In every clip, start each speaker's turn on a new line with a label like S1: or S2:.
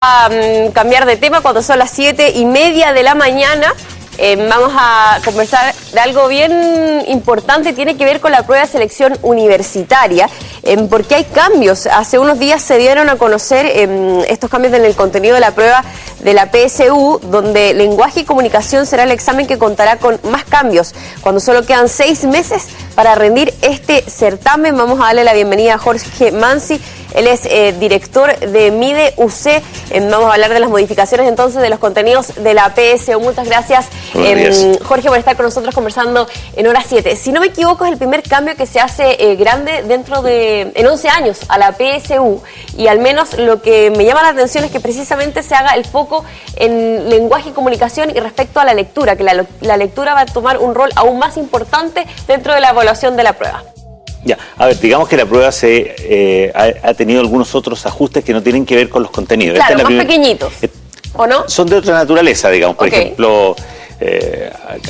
S1: A cambiar de tema cuando son las 7:30 de la mañana. Vamos a conversar de algo bien importante, tiene que ver con la prueba de selección universitaria, porque hay cambios. Hace unos días se dieron a conocer estos cambios en el contenido de la prueba de la PSU, donde lenguaje y comunicación será el examen que contará con más cambios. Cuando solo quedan 6 meses para rendir este certamen, vamos a darle la bienvenida a Jorge Mansi. Él es director de MIDE UC. Vamos a hablar de las modificaciones entonces de los contenidos de la PSU. Muchas gracias, Jorge, por estar con nosotros conversando en Hora 7. Si no me equivoco, es el primer cambio que se hace grande en 11 años a la PSU. Y al menos lo que me llama la atención es que precisamente se haga el foco en lenguaje y comunicación y respecto a la lectura, que la lectura va a tomar un rol aún más importante dentro de la evaluación de la prueba.
S2: Ya, a ver, digamos que la prueba ha tenido algunos otros ajustes que no tienen que ver con los contenidos.
S1: Claro, más pequeñitos, ¿o no?
S2: Son de otra naturaleza, digamos. Por ejemplo,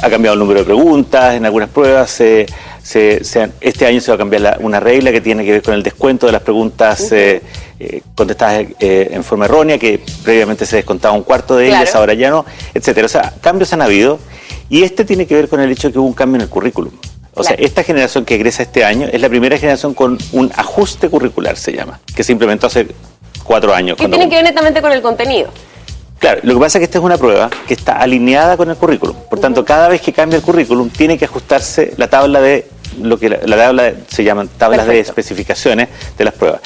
S2: ha cambiado el número de preguntas en algunas pruebas. Este año se va a cambiar una regla que tiene que ver con el descuento de las preguntas contestadas en forma errónea, que previamente se descontaba un cuarto de ellas, ahora ya no, etcétera. O sea, cambios han habido, y este tiene que ver con el hecho de que hubo un cambio en el currículum. O sea, esta generación que egresa este año es la primera generación con un ajuste curricular, se llama, que se implementó hace 4 años.
S1: ¿Qué tiene que ver netamente con el contenido?
S2: Claro, lo que pasa es que esta es una prueba que está alineada con el currículum. Por tanto, cada vez que cambia el currículum, tiene que ajustarse la tabla de lo que se llaman tablas de especificaciones de las pruebas.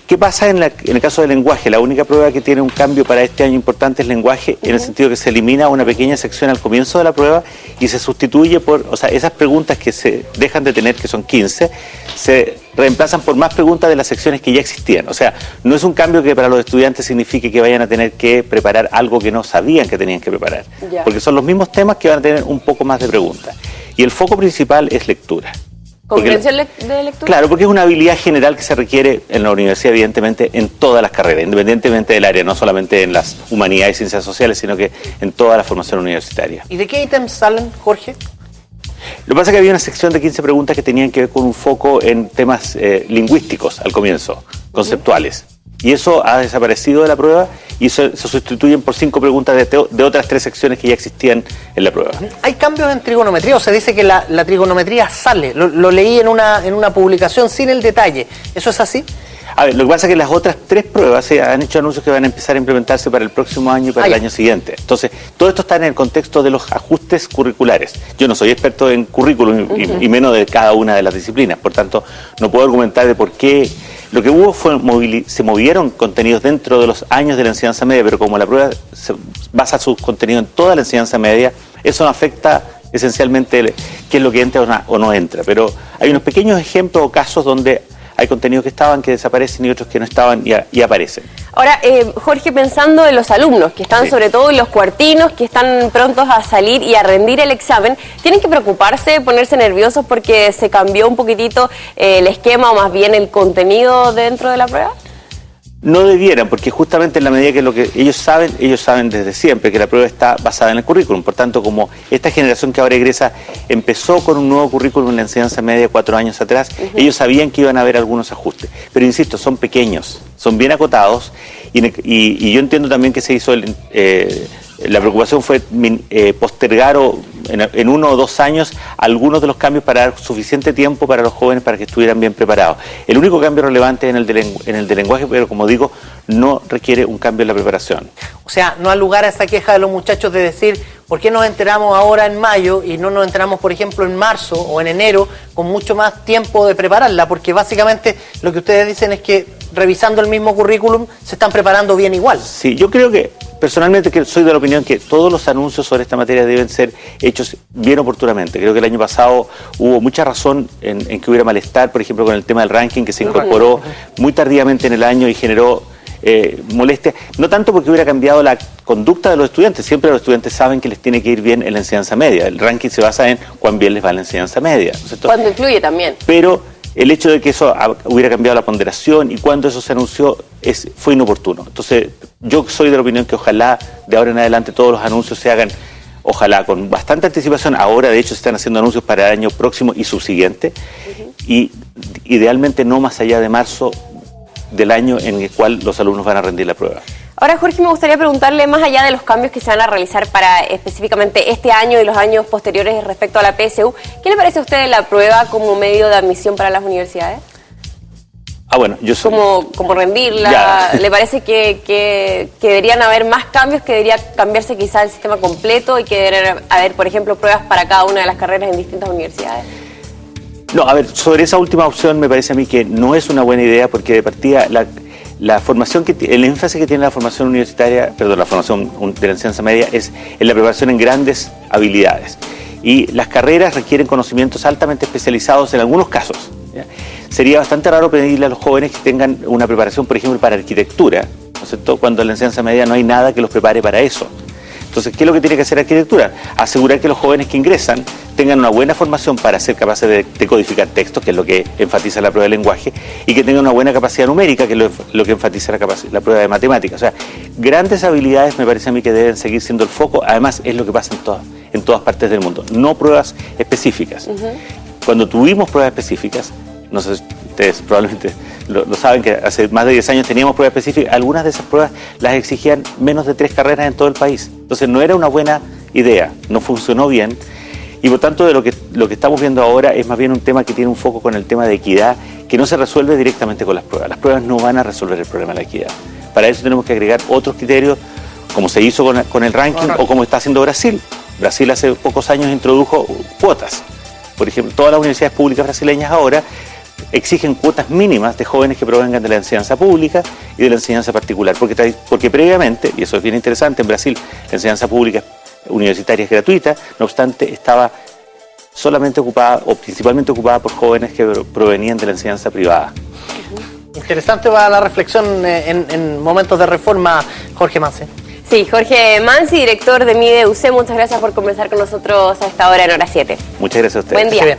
S2: ¿Qué pasa en el caso del lenguaje? La única prueba que tiene un cambio para este año importante es lenguaje, en el sentido que se elimina una pequeña sección al comienzo de la prueba y se sustituye por, o sea, esas preguntas que se dejan de tener, que son 15, se reemplazan por más preguntas de las secciones que ya existían. O sea, no es un cambio que para los estudiantes signifique que vayan a tener que preparar algo que no sabían que tenían que preparar, porque son los mismos temas que van a tener un poco más de preguntas. Y el foco principal es lectura.
S1: ¿Comprensión de lectura?
S2: Claro, porque es una habilidad general que se requiere en la universidad, evidentemente, en todas las carreras, independientemente del área, no solamente en las humanidades y ciencias sociales, sino que en toda la formación universitaria.
S3: ¿Y de qué ítems salen, Jorge?
S2: Lo que pasa es que había una sección de 15 preguntas que tenían que ver con un foco en temas lingüísticos al comienzo, conceptuales. Y eso ha desaparecido de la prueba y se sustituyen por 5 preguntas de otras 3 secciones que ya existían en la prueba.
S3: Hay cambios en trigonometría, o se dice que la trigonometría sale. Lo leí en una publicación sin el detalle. ¿Eso es así?
S2: A ver, lo que pasa es que las otras 3 pruebas se han hecho anuncios que van a empezar a implementarse para el próximo año y para el año siguiente. Entonces, todo esto está en el contexto de los ajustes curriculares. Yo no soy experto en currículum y menos de cada una de las disciplinas, por tanto, no puedo argumentar de por qué. Lo que hubo fue se movieron contenidos dentro de los años de la enseñanza media, pero como la prueba se basa sus contenidos en toda la enseñanza media, eso no afecta esencialmente qué es lo que entra o no entra. Pero hay unos pequeños ejemplos o casos donde hay contenidos que estaban, que desaparecen, y otros que no estaban y aparecen.
S1: Ahora, Jorge, pensando en los alumnos que están sobre todo en los cuartinos, que están prontos a salir y a rendir el examen, ¿tienen que preocuparse, ponerse nerviosos porque se cambió un poquitito el esquema o más bien el contenido dentro de la prueba?
S2: No debieran, porque justamente en la medida que lo que ellos saben desde siempre que la prueba está basada en el currículum. Por tanto, como esta generación que ahora egresa empezó con un nuevo currículum en la enseñanza media 4 años atrás, ellos sabían que iban a haber algunos ajustes. Pero insisto, son pequeños, son bien acotados, y yo entiendo también que se hizo la preocupación fue postergar en 1 o 2 años algunos de los cambios para dar suficiente tiempo para los jóvenes para que estuvieran bien preparados. El único cambio relevante es en el de lenguaje, pero como digo, no requiere un cambio en la preparación.
S3: O sea, no ha lugar a esa queja de los muchachos de decir, ¿por qué nos enteramos ahora en mayo y no nos enteramos, por ejemplo, en marzo o en enero con mucho más tiempo de prepararla? Porque básicamente lo que ustedes dicen es que revisando el mismo currículum se están preparando bien igual.
S2: Sí, yo creo que personalmente soy de la opinión que todos los anuncios sobre esta materia deben ser hechos bien oportunamente. Creo que el año pasado hubo mucha razón en que hubiera malestar, por ejemplo, con el tema del ranking que se incorporó muy tardíamente en el año y generó molestia, no tanto porque hubiera cambiado la conducta de los estudiantes. Siempre los estudiantes saben que les tiene que ir bien en la enseñanza media. El ranking se basa en cuán bien les va la enseñanza media, ¿no es cierto?
S1: Cuando influye también.
S2: Pero el hecho de que eso hubiera cambiado la ponderación y cuando eso se anunció fue inoportuno. Entonces, yo soy de la opinión que ojalá de ahora en adelante todos los anuncios se hagan, ojalá con bastante anticipación. Ahora, de hecho, se están haciendo anuncios para el año próximo y subsiguiente, y idealmente no más allá de marzo del año en el cual los alumnos van a rendir la prueba.
S1: Ahora, Jorge, me gustaría preguntarle, más allá de los cambios que se van a realizar para específicamente este año y los años posteriores respecto a la PSU, ¿qué le parece a usted la prueba como medio de admisión para las universidades?
S2: Bueno, yo soy...
S1: ¿Cómo rendirla? Ya. ¿Le parece que deberían haber más cambios, que debería cambiarse quizá el sistema completo y que deberían haber, por ejemplo, pruebas para cada una de las carreras en distintas universidades?
S2: No, a ver, sobre esa última opción me parece a mí que no es una buena idea, porque de partida la formación el énfasis que tiene la formación universitaria, perdón, la formación de la enseñanza media es en la preparación en grandes habilidades. Y las carreras requieren conocimientos altamente especializados en algunos casos, ¿ya? Sería bastante raro pedirle a los jóvenes que tengan una preparación, por ejemplo, para arquitectura, ¿no es cierto?, cuando en la enseñanza media no hay nada que los prepare para eso. Entonces, ¿qué es lo que tiene que hacer arquitectura? Asegurar que los jóvenes que ingresan tengan una buena formación para ser capaces de decodificar textos, que es lo que enfatiza la prueba de lenguaje, y que tengan una buena capacidad numérica, que es lo que enfatiza la prueba de matemáticas. O sea, grandes habilidades me parece a mí que deben seguir siendo el foco. Además, es lo que pasa en todas partes del mundo, no pruebas específicas. Cuando tuvimos pruebas específicas, no sé, ustedes probablemente lo saben, que hace más de 10 años teníamos pruebas específicas. Algunas de esas pruebas las exigían menos de 3 carreras en todo el país. Entonces no era una buena idea, no funcionó bien. Y por tanto, de lo que estamos viendo ahora es más bien un tema que tiene un foco con el tema de equidad, que no se resuelve directamente con las pruebas. Las pruebas no van a resolver el problema de la equidad. Para eso tenemos que agregar otros criterios, como se hizo con el ranking o como está haciendo Brasil. Brasil hace pocos años introdujo cuotas. Por ejemplo, todas las universidades públicas brasileñas ahora exigen cuotas mínimas de jóvenes que provengan de la enseñanza pública y de la enseñanza particular, porque previamente, y eso es bien interesante, en Brasil la enseñanza pública universitaria es gratuita, no obstante estaba solamente ocupada o principalmente ocupada por jóvenes que provenían de la enseñanza privada.
S3: Interesante va la reflexión en momentos de reforma, Jorge Mansi.
S1: Sí, Jorge Mansi, director de MIDE UC, muchas gracias por conversar con nosotros a esta hora en Hora 7.
S2: Muchas gracias a ustedes.
S1: Buen día.